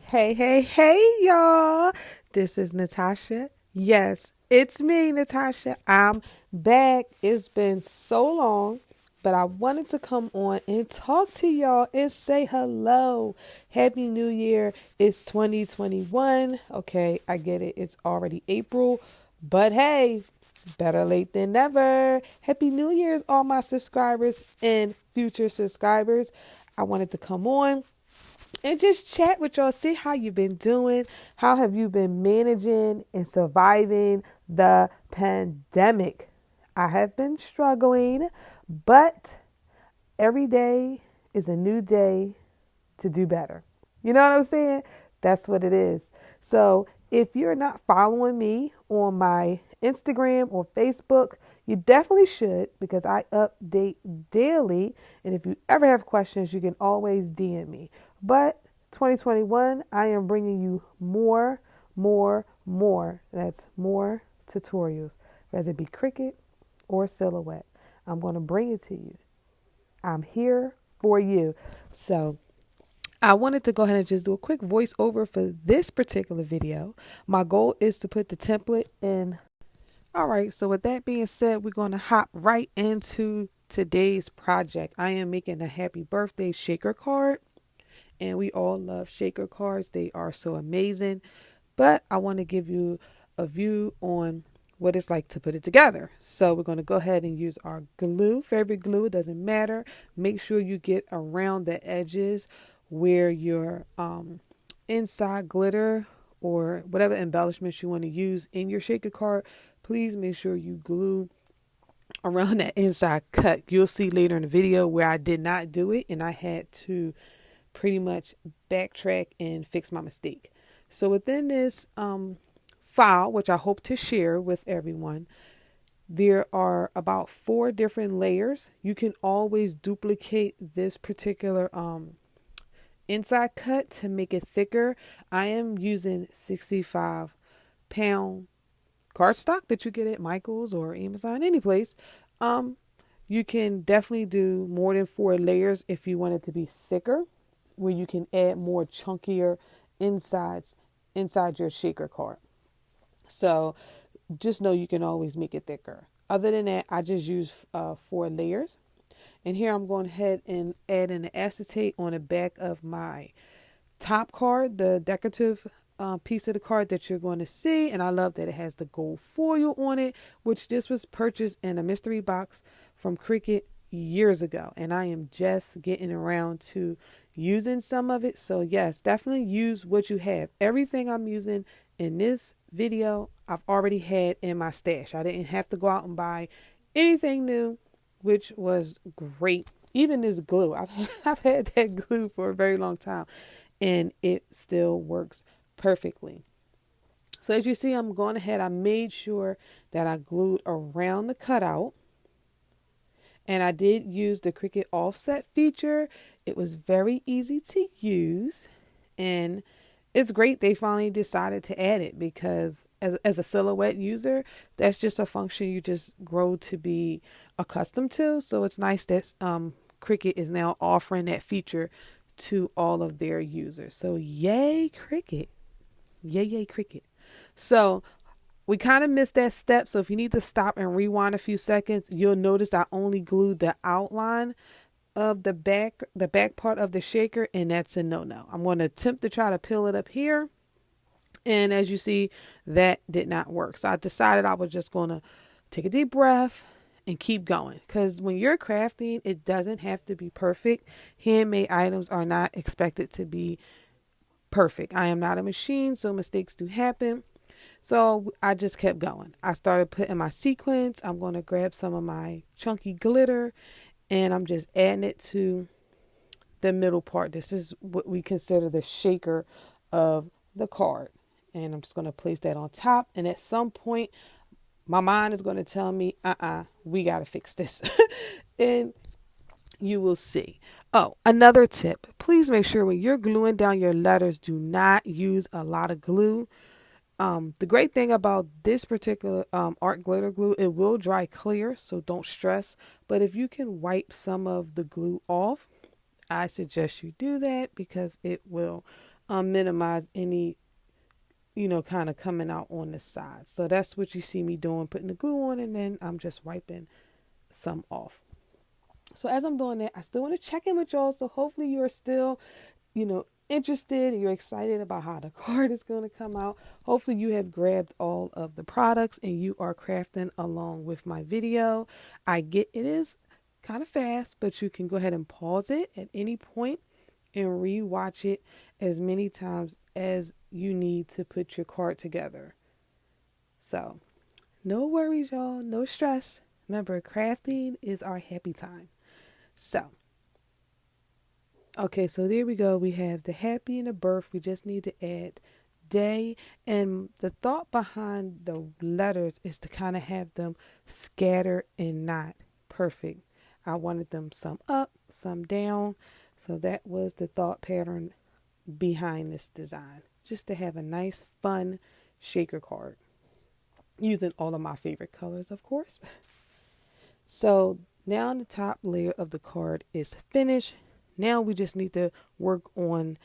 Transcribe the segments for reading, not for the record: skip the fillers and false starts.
Hey, hey, hey, y'all. This is Natasha. Yes, it's me, Natasha. I'm back. It's been so long, but I wanted to come on and talk to y'all and say hello. Happy New Year. It's 2021. Okay, I get it. It's already April, but hey, better late than never. Happy New Year's, all my subscribers and future subscribers. I wanted to come on and just chat with y'all, see how you've been doing. How have you been managing and surviving the pandemic? I have been struggling, but every day is a new day to do better. You know what I'm saying? That's what it is. So if you're not following me on my Instagram or Facebook, you definitely should because I update daily. And if you ever have questions, you can always DM me. But 2021, I am bringing you more. That's more tutorials, whether it be Cricut or Silhouette. I'm going to bring it to you. I'm here for you. So I wanted to go ahead and just do a quick voiceover for this particular video. My goal is to put the template in. All right, so with that being said, we're going to hop right into today's project. I am making a happy birthday shaker card, and we all love shaker cards. They are so amazing, but I want to give you a view on what it's like to put it together. So we're going to go ahead and use our glue, favorite glue. It doesn't matter. Make sure you get around the edges where your inside glitter or whatever embellishments you want to use in your shaker card. Please make sure you glue around that inside cut. You'll see later in the video where I did not do it and I had to pretty much backtrack and fix my mistake. So within this file, which I hope to share with everyone, there are about 4 different layers. You can always duplicate this particular inside cut to make it thicker. I am using 65-pound cardstock that you get at Michael's or Amazon, any place. You can definitely do more than 4 layers if you want it to be thicker, where you can add more chunkier insides inside your shaker card. So just know you can always make it thicker. Other than that, I just use 4 layers. And here I'm going ahead and add an acetate on the back of my top card, the decorative piece of the card that you're going to see. And I love that it has the gold foil on it, which this was purchased in a mystery box from Cricut years ago. And I am just getting around to using some of it. So yes, definitely use what you have. Everything I'm using in this video, I've already had in my stash. I didn't have to go out and buy anything new, which was great. Even this glue, I've had that glue for a very long time and it still works perfectly. So as you see, I'm going ahead. I made sure that I glued around the cutout. And I did use the Cricut offset feature. It was very easy to use. And it's great they finally decided to add it because as a silhouette user, that's just a function you just grow to be accustomed to. So it's nice that Cricut is now offering that feature to all of their users. So yay, Cricut. Yay, Cricut. So we kind of missed that step. So if you need to stop and rewind a few seconds, you'll notice I only glued the outline of the back part of the shaker, and that's a no. I'm going to attempt to try to peel it up here. And as you see, that did not work. So I decided I was just going to take a deep breath and keep going. Because when you're crafting, it doesn't have to be perfect. Handmade items are not expected to be perfect. I am not a machine, so mistakes do happen. So I just kept going. I started putting my sequins. I'm going to grab some of my chunky glitter and I'm just adding it to the middle part. This is what we consider the shaker of the card. And I'm just going to place that on top. And at some point, my mind is going to tell me, we got to fix this. And you will see. Oh, another tip. Please make sure when you're gluing down your letters, do not use a lot of glue. The great thing about this particular art glitter glue, it will dry clear, so don't stress. But if you can wipe some of the glue off, I suggest you do that because it will minimize any, kind of coming out on the side. So that's what you see me doing, putting the glue on, and then I'm just wiping some off. So as I'm doing that, I still want to check in with y'all. So hopefully you're still, interested and you're excited about how the card is going to come out. Hopefully you have grabbed all of the products and you are crafting along with my video. I get it is kind of fast, but you can go ahead and pause it at any point and rewatch it as many times as you need to put your card together. So no worries, y'all. No stress. Remember, crafting is our happy time. So okay, so there we go. We have the happy and the birth. We just need to add day. And the thought behind the letters is to kind of have them scattered and not perfect. I wanted them some up, some down. So that was the thought pattern behind this design. Just to have a nice, fun shaker card. Using all of my favorite colors, of course. So now the top layer of the card is finished. Now we just need to work on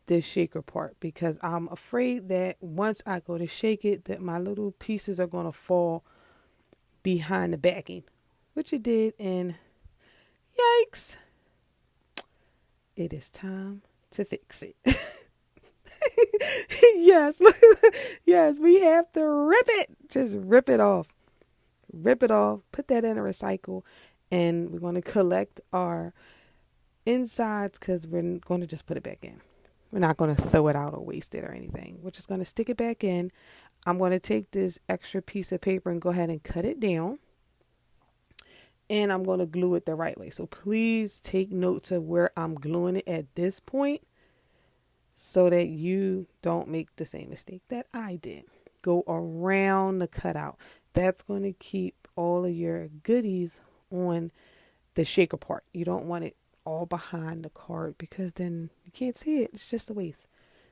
the shaker part, because I'm afraid that once I go to shake it, that my little pieces are going to fall behind the backing, which it did, and yikes, it is time to fix it. Yes, yes, we have to rip it. Just rip it off. Rip it off, put that in a recycle, and we're going to collect our insides because we're going to just put it back in. We're not going to throw it out or waste it or anything. We're just going to stick it back in. I'm going to take this extra piece of paper and go ahead and cut it down. And I'm going to glue it the right way. So please take notes of where I'm gluing it at this point so that you don't make the same mistake that I did. Go around the cutout. That's going to keep all of your goodies on the shaker part. You don't want it all behind the card because then you can't see it. It's just a waste.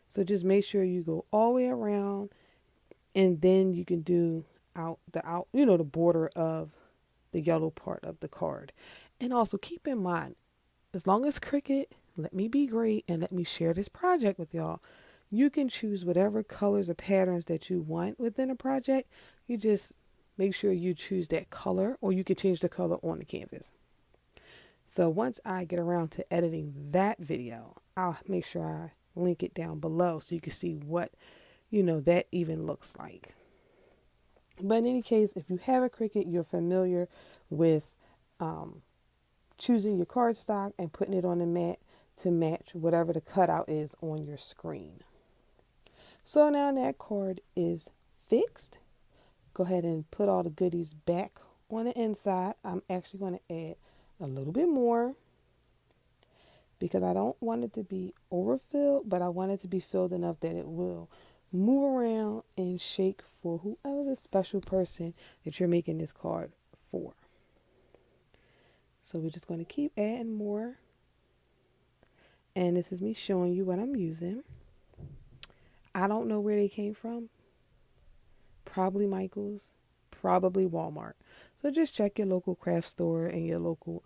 So just make sure you go all the way around, and then you can do the border of the yellow part of the card. And also keep in mind, as long as Cricut let me be great and let me share this project with y'all, you can choose whatever colors or patterns that you want within a project. You just make sure you choose that color, or you can change the color on the canvas. So once I get around to editing that video, I'll make sure I link it down below so you can see what, that even looks like. But in any case, if you have a Cricut, you're familiar with choosing your cardstock and putting it on the mat to match whatever the cutout is on your screen. So now that card is fixed. Go ahead and put all the goodies back on the inside. I'm actually going to add a little bit more because I don't want it to be overfilled, but I want it to be filled enough that it will move around and shake for whoever the special person that you're making this card for. So we're just going to keep adding more. And this is me showing you what I'm using. I don't know where they came from. Probably Michael's, probably Walmart. So just check your local craft store and your local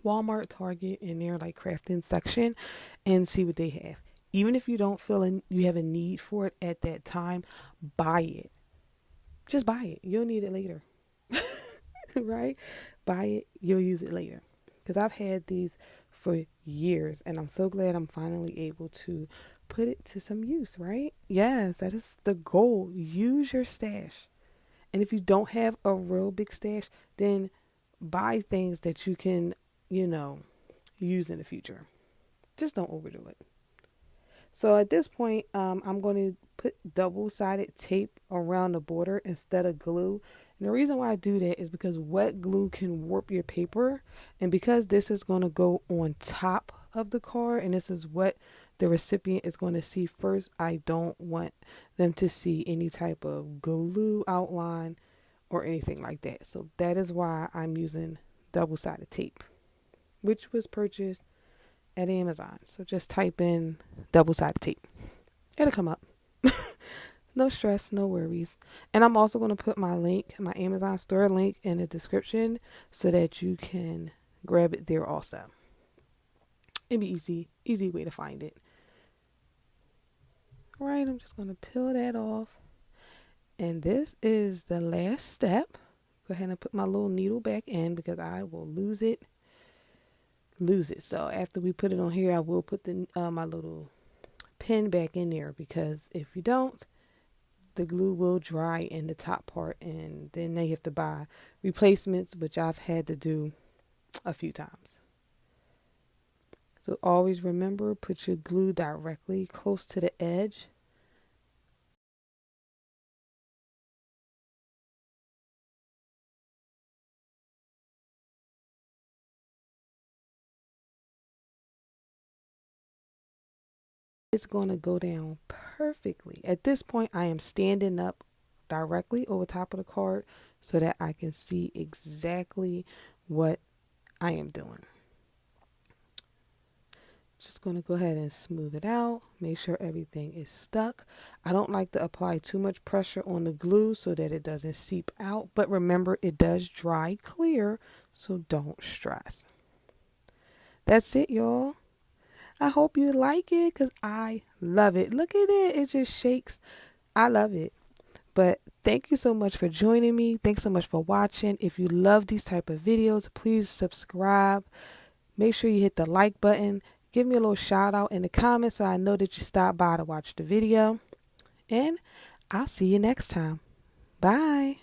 Walmart, Target, and their crafting section and see what they have. Even if you don't feel you have a need for it at that time, buy it. Just buy it. You'll need it later. Right? Buy it. You'll use it later. Because I've had these for years, and I'm so glad I'm finally able to put it to some use, right? Yes, that is the goal. Use your stash. And if you don't have a real big stash, then buy things that you can, use in the future. Just don't overdo it. So at this point, I'm going to put double-sided tape around the border instead of glue. And the reason why I do that is because wet glue can warp your paper. And because this is going to go on top of the card, and this is what the recipient is going to see first, I don't want them to see any type of glue outline or anything like that. So that is why I'm using double-sided tape, which was purchased at Amazon. So just type in double-sided tape. It'll come up. No stress, no worries. And I'm also going to put my link, my Amazon store link, in the description so that you can grab it there also. It'd be easy way to find it. All right, I'm just going to peel that off. And this is the last step. Go ahead and put my little needle back in because I will lose it. So after we put it on here, I will put the my little pin back in there, because if you don't, the glue will dry in the top part, and then they have to buy replacements, which I've had to do a few times. So always remember, put your glue directly close to the edge. It's going to go down perfectly. At this point, I am standing up directly over top of the card so that I can see exactly what I am doing. Just going to go ahead and smooth it out. Make sure everything is stuck. I don't like to apply too much pressure on the glue so that it doesn't seep out. But remember, it does dry clear, so don't stress. That's it, y'all. I hope you like it because I love it. Look at it. It just shakes. I love it. But thank you so much for joining me. Thanks so much for watching. If you love these type of videos, please subscribe. Make sure you hit the like button. Give me a little shout out in the comments so I know that you stopped by to watch the video. And I'll see you next time. Bye.